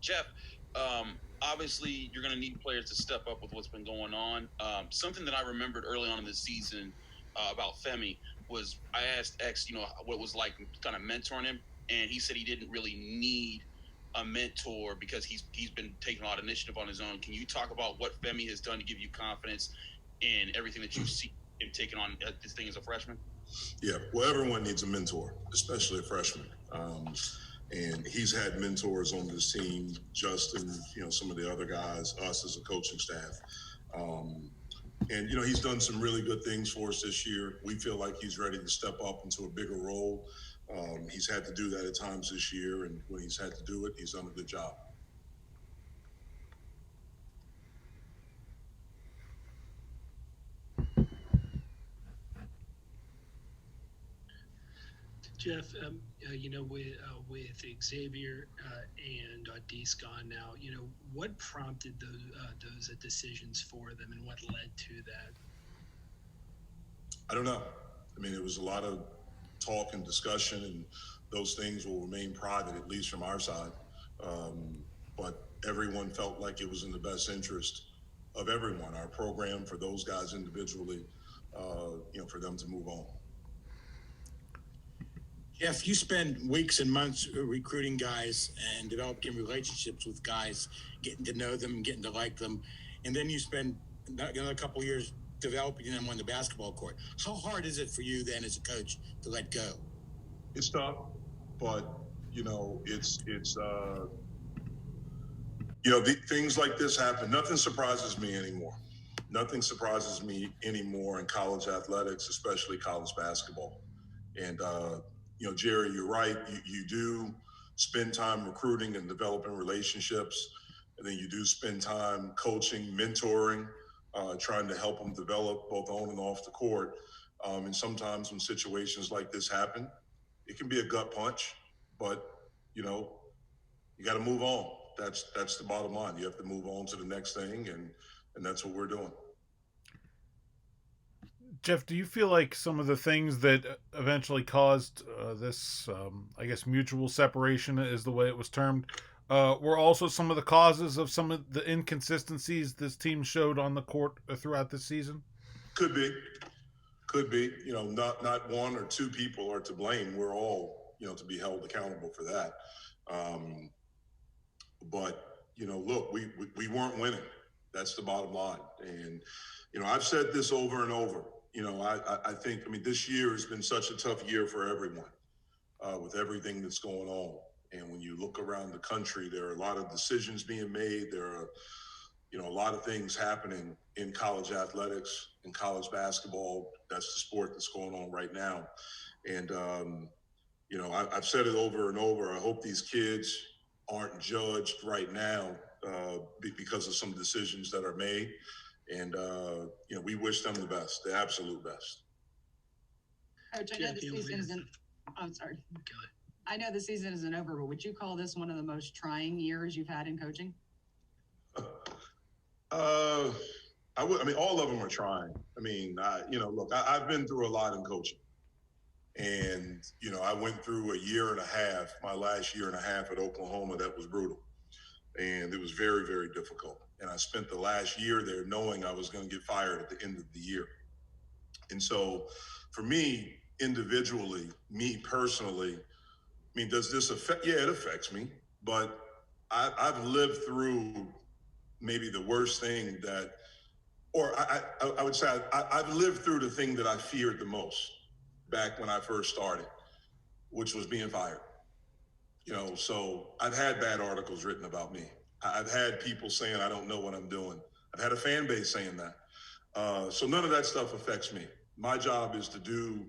Jeff, obviously you're going to need players to step up with what's been going on. Something that I remembered early on in the season about Femi was I asked X, what it was like kind of mentoring him, and he said he didn't really need a mentor because he's been taking a lot of initiative on his own. Can you talk about what Femi has done to give you confidence in everything that you see him taking on this thing as a freshman? Yeah, well, everyone needs a mentor, especially a freshman. And he's had mentors on this team, Justin, some of the other guys, us as a coaching staff. Um, and, he's done some really good things for us this year. We feel like he's ready to step up into a bigger role. He's had to do that at times this year, and when he's had to do it, he's done a good job. Jeff, with Xavier and D's gone now, what prompted those decisions for them, and what led to that? I don't know. I mean, it was a lot of talk and discussion, and those things will remain private, at least from our side. But everyone felt like it was in the best interest of everyone, our program, for those guys individually, for them to move on. Jeff, you spend weeks and months recruiting guys and developing relationships with guys, getting to know them, getting to like them, and then you spend another couple of years developing them on the basketball court. How hard is it for you then, as a coach, to let go? It's tough, but things like this happen. Nothing surprises me anymore. Nothing surprises me anymore in college athletics, especially college basketball. And Jerry, you're right. You do spend time recruiting and developing relationships, and then you do spend time coaching, mentoring, trying to help them develop both on and off the court. And sometimes when situations like this happen, it can be a gut punch, but you know you got to move on. That's the bottom line. You have to move on to the next thing, and that's what we're doing. Jeff, do you feel like some of the things that eventually caused this, I guess, mutual separation is the way it was termed, were also some of the causes of some of the inconsistencies this team showed on the court throughout the season? Could be, could be. Not one or two people are to blame. We're all to be held accountable for that. Um, but look, we weren't winning. That's the bottom line. And I've said this over and over. I think, this year has been such a tough year for everyone with everything that's going on. And when you look around the country, there are a lot of decisions being made. There are, a lot of things happening in college athletics, in college basketball. That's the sport that's going on right now. And, I've said it over and over. I hope these kids aren't judged right now because of some decisions that are made. And, we wish them the best, the absolute best. Coach, I know the season isn't. I'm sorry. I know the season isn't over, but would you call this one of the most trying years you've had in coaching? I would. All of them are trying. Look, I've been through a lot in coaching, and I went through a year and a half, my last year and a half at Oklahoma, that was brutal, and it was very, very difficult. And I spent the last year there knowing I was going to get fired at the end of the year. And so, for me individually, me personally, does this affect? Yeah, it affects me, but I've lived through maybe the worst thing that, or I would say I've lived through the thing that I feared the most back when I first started, which was being fired. So I've had bad articles written about me. I've had people saying I don't know what I'm doing. I've had a fan base saying that. So none of that stuff affects me. My job is to do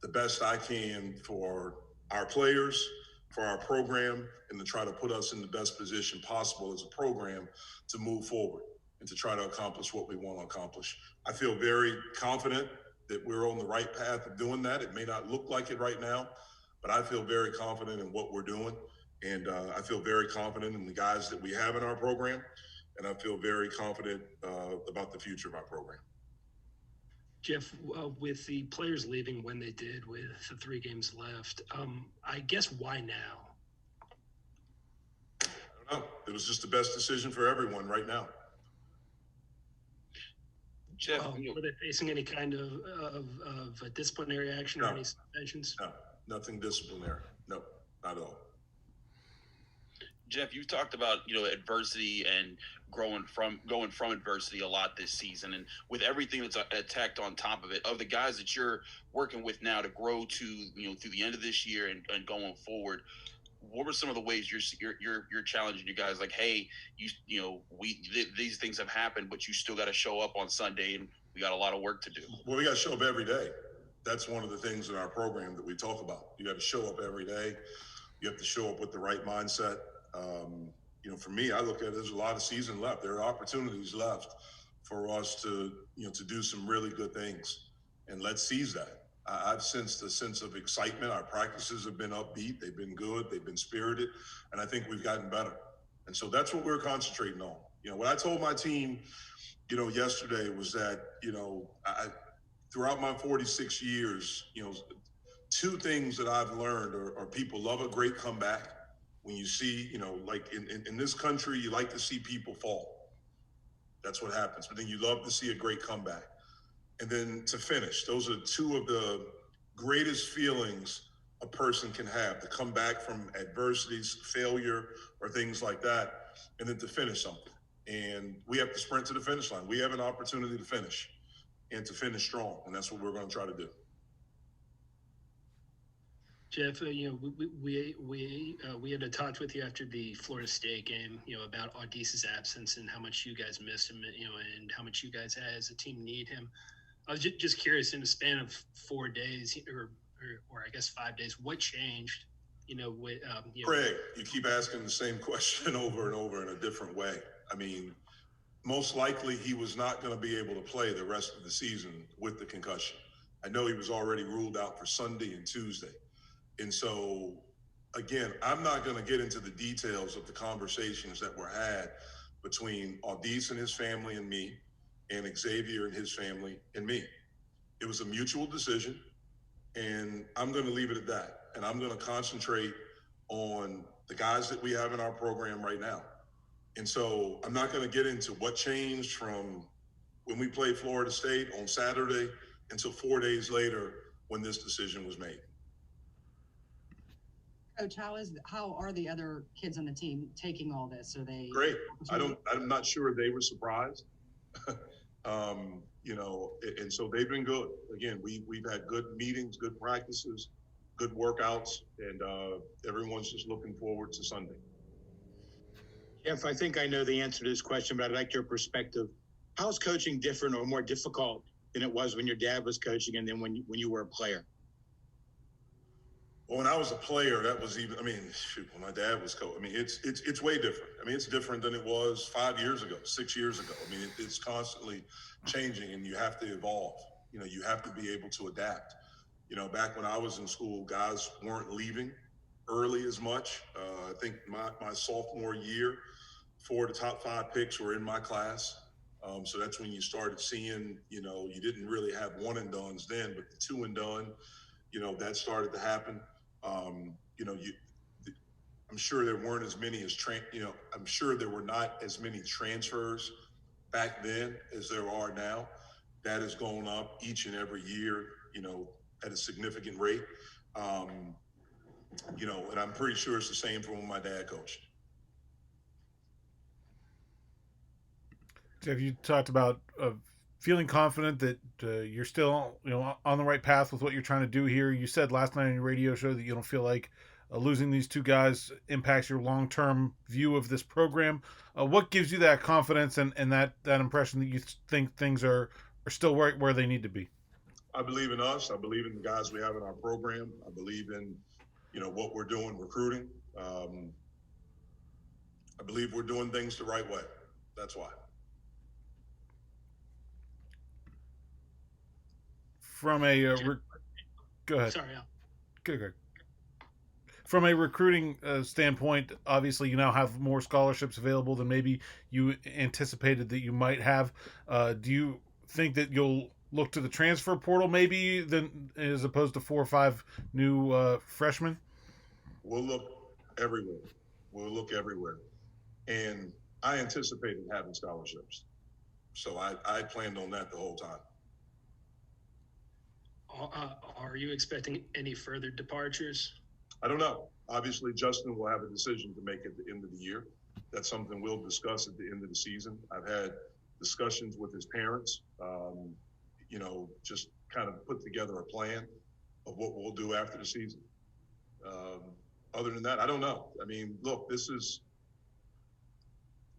the best I can for our players, for our program, and to try to put us in the best position possible as a program to move forward and to try to accomplish what we want to accomplish. I feel very confident that we're on the right path of doing that. It may not look like it right now, but I feel very confident in what we're doing. And I feel very confident in the guys that we have in our program. And I feel very confident about the future of our program. Jeff, with the players leaving when they did with the 3 games left, I guess why now? I don't No, it was just the best decision for everyone right now. Jeff, were they facing any kind of disciplinary action or any suspensions? No, nothing disciplinary. No, not at all. Jeff, you've talked about adversity and going from adversity a lot this season, and with everything that's attacked on top of it, of the guys that you're working with now to grow to through the end of this year and going forward, what were some of the ways you're challenging you guys? Like, hey, these things have happened, but you still got to show up on Sunday, and we got a lot of work to do. Well, we got to show up every day. That's one of the things in our program that we talk about. You got to show up every day. You have to show up with the right mindset. For me, I look at it, there's a lot of season left. There are opportunities left for us to do some really good things, and let's seize that. I've sensed a sense of excitement. Our practices have been upbeat. They've been good. They've been spirited, and I think we've gotten better. And so that's what we're concentrating on. What I told my team, yesterday was that, I throughout my 46 years, two things that I've learned are people love a great comeback. When you see, like in this country, you like to see people fall. That's what happens. But then you love to see a great comeback. And then to finish. Those are two of the greatest feelings a person can have, to come back from adversities, failure, or things like that, and then to finish something. And we have to sprint to the finish line. We have an opportunity to finish and to finish strong. And that's what we're going to try to do. Jeff, we had a talk with you after the Florida State game, about Audice's absence and how much you guys missed him, and how much you guys as a team need him. I was just curious, in the span of 4 days, or I guess 5 days, what changed? Craig, you keep asking the same question over and over in a different way. I mean, most likely he was not going to be able to play the rest of the season with the concussion. I know he was already ruled out for Sunday and Tuesday. And so, again, I'm not going to get into the details of the conversations that were had between Audice and his family and me, and Xavier and his family and me. It was a mutual decision, and I'm going to leave it at that. And I'm going to concentrate on the guys that we have in our program right now. And so I'm not going to get into what changed from when we played Florida State on Saturday until 4 days later when this decision was made. Coach, how are the other kids on the team taking all this? Are they great? I'm not sure they were surprised. And so they've been good. Again, we've had good meetings, good practices, good workouts, and everyone's just looking forward to Sunday. Jeff, I think I know the answer to this question, but I'd like your perspective. How's coaching different or more difficult than it was when your dad was coaching and then when you were a player? Well, when I was a player, that was even, when my dad was coaching, it's way different. It's different than it was 5 years ago, 6 years ago. It's constantly changing, and you have to evolve. You have to be able to adapt. Back when I was in school, guys weren't leaving early as much. I think my sophomore year, 4 of the top 5 picks were in my class. So that's when you started seeing, you didn't really have one and dones then, but the 2 and done, that started to happen. I'm sure there weren't as many I'm sure there were not as many transfers back then as there are now. That has gone up each and every year, at a significant rate. And I'm pretty sure it's the same for when my dad coached. Jeff, you talked about feeling confident that you're still, on the right path with what you're trying to do here. You said last night on your radio show that you don't feel like losing these 2 guys impacts your long-term view of this program. What gives you that confidence and that impression that you think things are still right where they need to be? I believe in us. I believe in the guys we have in our program. I believe in, what we're doing recruiting. I believe we're doing things the right way. That's why. From a go ahead. Sorry, Al. Good. From a recruiting standpoint, obviously you now have more scholarships available than maybe you anticipated that you might have. Do you think that you'll look to the transfer portal maybe than as opposed to 4 or 5 new freshmen? We'll look everywhere. And I anticipated having scholarships. So I planned on that the whole time. Are you expecting any further departures? I don't know. Obviously, Justin will have a decision to make at the end of the year. That's something we'll discuss at the end of the season. I've had discussions with his parents, just kind of put together a plan of what we'll do after the season. Other than that, I don't know. I mean, look,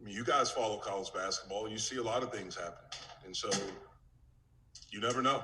you guys follow college basketball. You see a lot of things happen. And so you never know.